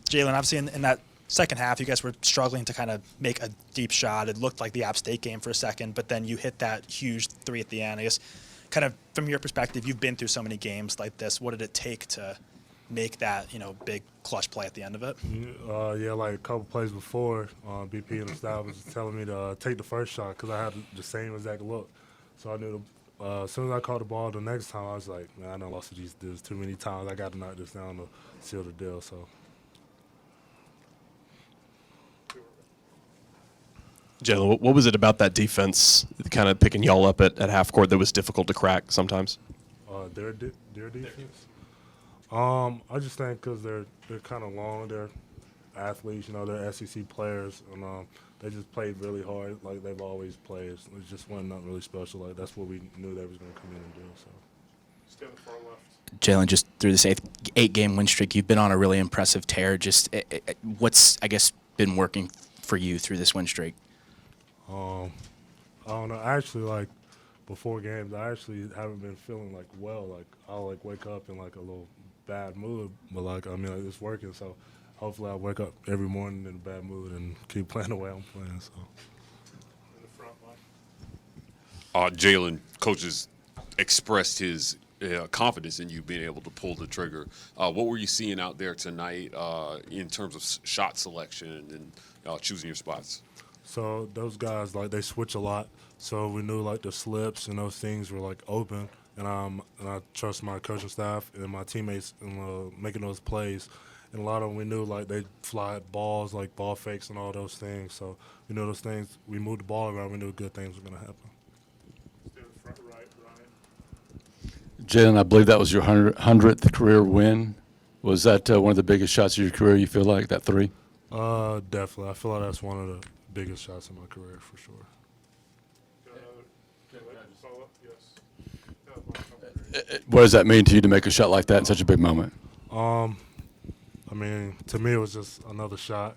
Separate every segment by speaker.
Speaker 1: Jaylin, obviously in that second half, you guys were struggling to kind of make a deep shot. It looked like the App State game for a second, but then you hit that huge three at the end. I guess, kind of from your perspective, you've been through so many games like this. What did it take to make that big clutch play at the end of it?
Speaker 2: Yeah, like a couple plays before, BP and the staff was telling me to take the first shot because I had the same exact look. So I knew as soon as I caught the ball the next time, I was like, man, I done lost to this too many times. I got to knock this down to seal the deal. So.
Speaker 3: Jaylin, what was it about that defense kind of picking y'all up at half court that was difficult to crack sometimes?
Speaker 2: Their defense? I just think because they're kind of long, they're athletes, they're SEC players, and they just played really hard like they've always played. It just wasn't nothing really special. Like that's what we knew they was going to come in and do. So.
Speaker 4: Stay on the far left.
Speaker 5: Jaylin, just through this eight-game win streak, you've been on a really impressive tear. Just what's, I guess, been working for you through this win streak?
Speaker 2: I don't know. Actually, like before games, I actually haven't been feeling like well. Like I'll like wake up in like a little bad mood, but like it's working. So hopefully I wake up every morning in a bad mood and keep playing the way I'm playing. So.
Speaker 4: In the front line.
Speaker 6: Jaylin, coaches expressed his confidence in you being able to pull the trigger. What were you seeing out there tonight in terms of shot selection and choosing your spots?
Speaker 2: So those guys, like, they switch a lot. So we knew, like, the slips and those things were, like, open. And I trust my coaching staff and my teammates in making those plays. And a lot of them, we knew, like, they fly balls, like ball fakes and all those things. So we knew those things. We moved the ball around. We knew good things were going to happen.
Speaker 4: Stay in the front right, Ryan.
Speaker 7: Jaylin, I believe that was your 100th career win. Was that one of the biggest shots of your career, you feel like, that three?
Speaker 2: Definitely. I feel like that's one of the biggest shots in my career for sure.
Speaker 7: What does that mean to you to make a shot like that in such a big moment?
Speaker 2: I mean, to me, it was just another shot,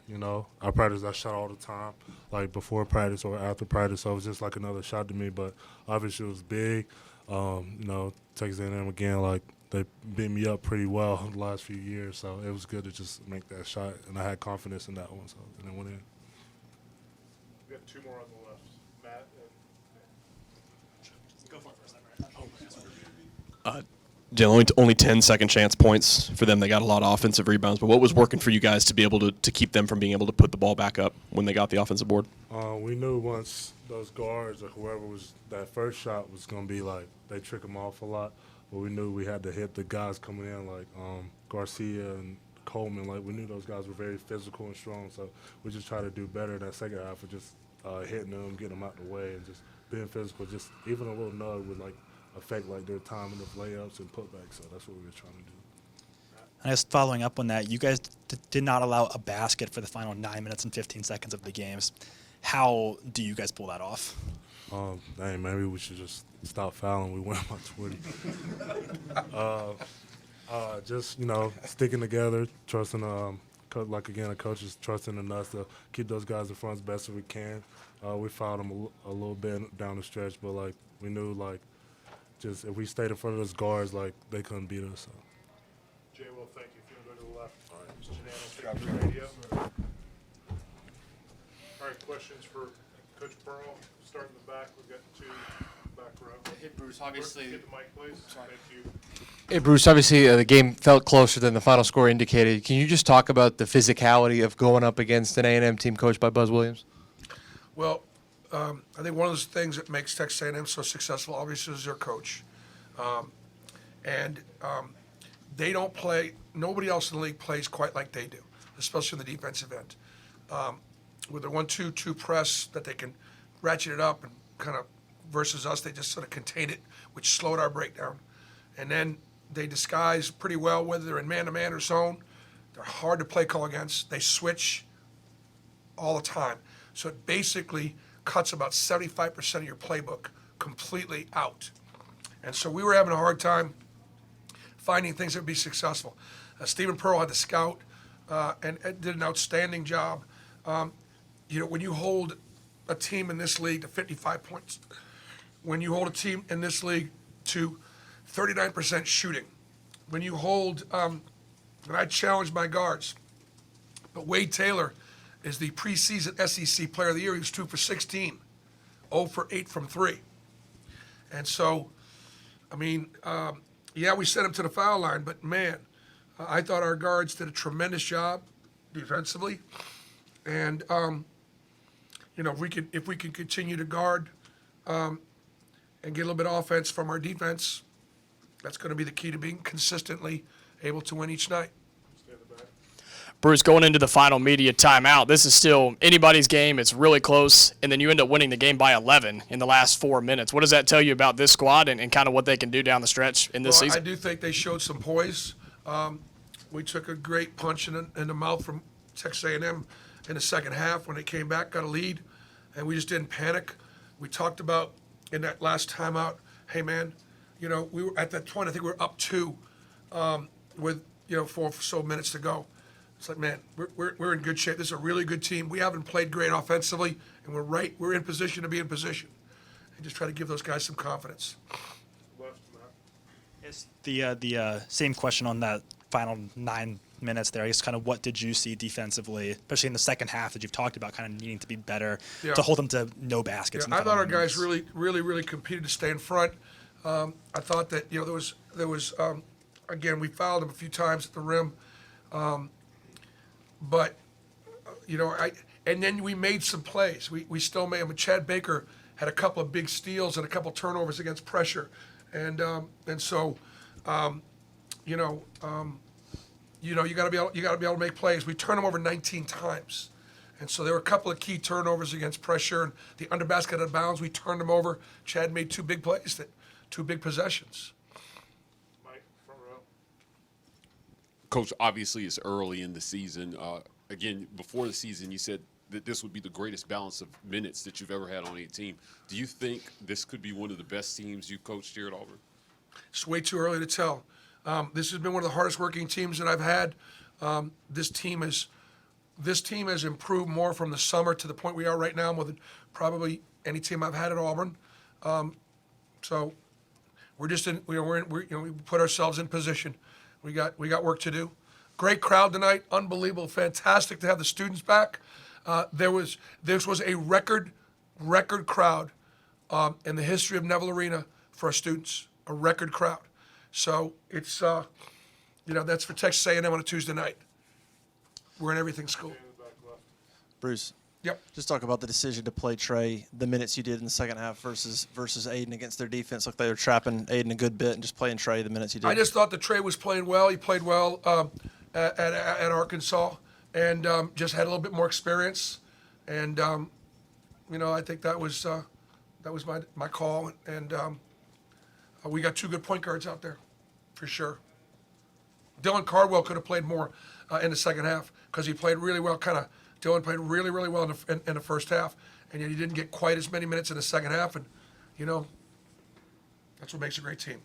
Speaker 2: I practice that shot all the time, like before practice or after practice, so it was just like another shot to me, but obviously it was big. Texas A&M, again, like, they beat me up pretty well the last few years, so it was good to just make that shot, and I had confidence in that one, so and it went in.
Speaker 4: We got two more on the left. Matt and
Speaker 1: Go for it first, right?
Speaker 3: Jaylin, only 10 second chance points for them. They got a lot of offensive rebounds, but what was working for you guys to be able to keep them from being able to put the ball back up when they got the offensive board?
Speaker 2: We knew once those guards or whoever was that first shot was going to be like, they trick them off a lot, but we knew we had to hit the guys coming in like Garcia and Coleman. Like, we knew those guys were very physical and strong, so we just tried to do better in that second half of just hitting them, getting them out the way, and just being physical. Just even a little nug would like affect like their timing of layups and putbacks. So that's what we were trying to do.
Speaker 1: I guess following up on that, you guys did not allow a basket for the final 9 minutes and 15 seconds of the games. How do you guys pull that off?
Speaker 2: Dang, maybe we should just stop fouling. We win by 20. Just sticking together, trusting like again, the coaches trusting in us to keep those guys in front as best as we can. We fouled them a little bit down the stretch, but like we knew like just if we stayed in front of those guards, like they couldn't beat us. So.
Speaker 4: Jay, well, thank you. If you want to go to the left. All right. Janelle, take the radio. All right, questions for Coach Pearl. Start in the back. We've got two back row.
Speaker 8: Hey, Bruce, obviously.
Speaker 4: Get the mic, please. Thank you.
Speaker 8: Hey, Bruce, obviously the game felt closer than the final score indicated. Can you just talk about the physicality of going up against an A&M team coached by Buzz Williams?
Speaker 9: Well, I think one of those things that makes Texas A&M so successful, obviously, is their coach. They don't play – nobody else in the league plays quite like they do, especially in the defensive end. With their 1-2-2 press that they can ratchet it up and kind of versus us, they just sort of contain it, which slowed our breakdown. And then they disguise pretty well whether they're in man-to-man or zone. They're hard to play call against. They switch all the time. So it basically cuts about 75% of your playbook completely out. And so we were having a hard time finding things that would be successful. Stephen Pearl had the scout and did an outstanding job. When you hold a team in this league to 55 points, when you hold a team in this league to 39% shooting, when you hold and I challenged my guards. But Wade Taylor is the preseason SEC Player of the Year. He was 2 for 16, 0 for 8 from 3. And so, I mean, yeah, we sent him to the foul line, but man, I thought our guards did a tremendous job defensively. And, you know, if we can continue to guard and get a little bit of offense from our defense, that's going to be the key to being consistently able to win each night.
Speaker 10: Bruce, going into the final media timeout, this is still anybody's game. It's really close, and then you end up winning the game by 11 in the last 4 minutes. What does that tell you about this squad and kind of what they can do down the stretch in this
Speaker 9: Well,
Speaker 10: season?
Speaker 9: I do think they showed some poise. We took a great punch in the mouth from Texas A&M in the second half when they came back, got a lead, and we just didn't panic. We talked about in that last timeout, hey, man, you know, we were at that point, I think we were up 2 with, you know, 4 or so minutes to go. It's like, man, we're in good shape. This is a really good team. We haven't played great offensively, and we're in position to be in position. And just try to give those guys some confidence.
Speaker 4: Left, Matt.
Speaker 1: It's the same question on that final 9 minutes there. I guess kind of what did you see defensively, especially in the second half that you've talked about kind of needing to be better
Speaker 9: Yeah.
Speaker 1: to hold them to no baskets? in the
Speaker 9: I
Speaker 1: final
Speaker 9: thought our
Speaker 1: 9
Speaker 9: guys
Speaker 1: minutes?
Speaker 9: really competed to stay in front. I thought that, you know, there was again, we fouled them a few times at the rim. But, you know, and then we made some plays. We still made them. Chad Baker had a couple of big steals and a couple of turnovers against pressure. And so, you know, you got to be able to make plays. We turned them over 19 times. And so there were a couple of key turnovers against pressure and the under basket out of bounds. We turned them over. Chad made 2 big plays, 2 big possessions.
Speaker 4: Mike, front row.
Speaker 6: Coach, obviously it's early in the season. Again, before the season, you said that this would be the greatest balance of minutes that you've ever had on a team. Do you think this could be one of the best teams you coached here at Auburn?
Speaker 9: It's way too early to tell. This has been one of the hardest working teams that I've had. This team has improved more from the summer to the point we are right now, more than probably any team I've had at Auburn. So we're just in, we put ourselves in position. We got work to do. Great crowd tonight, unbelievable, fantastic to have the students back. This was a record crowd in the history of Neville Arena for our students, a record crowd. So it's that's for Texas A&M on a Tuesday night. We're in everything school.
Speaker 4: Stand in the back left.
Speaker 11: Bruce,
Speaker 9: Yep.
Speaker 11: just talk about the decision to play Trey, the minutes you did in the second half versus Aiden against their defense. Looked like they were trapping Aiden a good bit and just playing Trey the minutes you did.
Speaker 9: I just thought that Trey was playing well. He played well at Arkansas and just had a little bit more experience. And I think that was my call. And we got 2 good point guards out there, for sure. Dylan Cardwell could have played more in the second half because he played really well. Dylan played really well in the first half, and yet he didn't get quite as many minutes in the second half. And that's what makes a great team.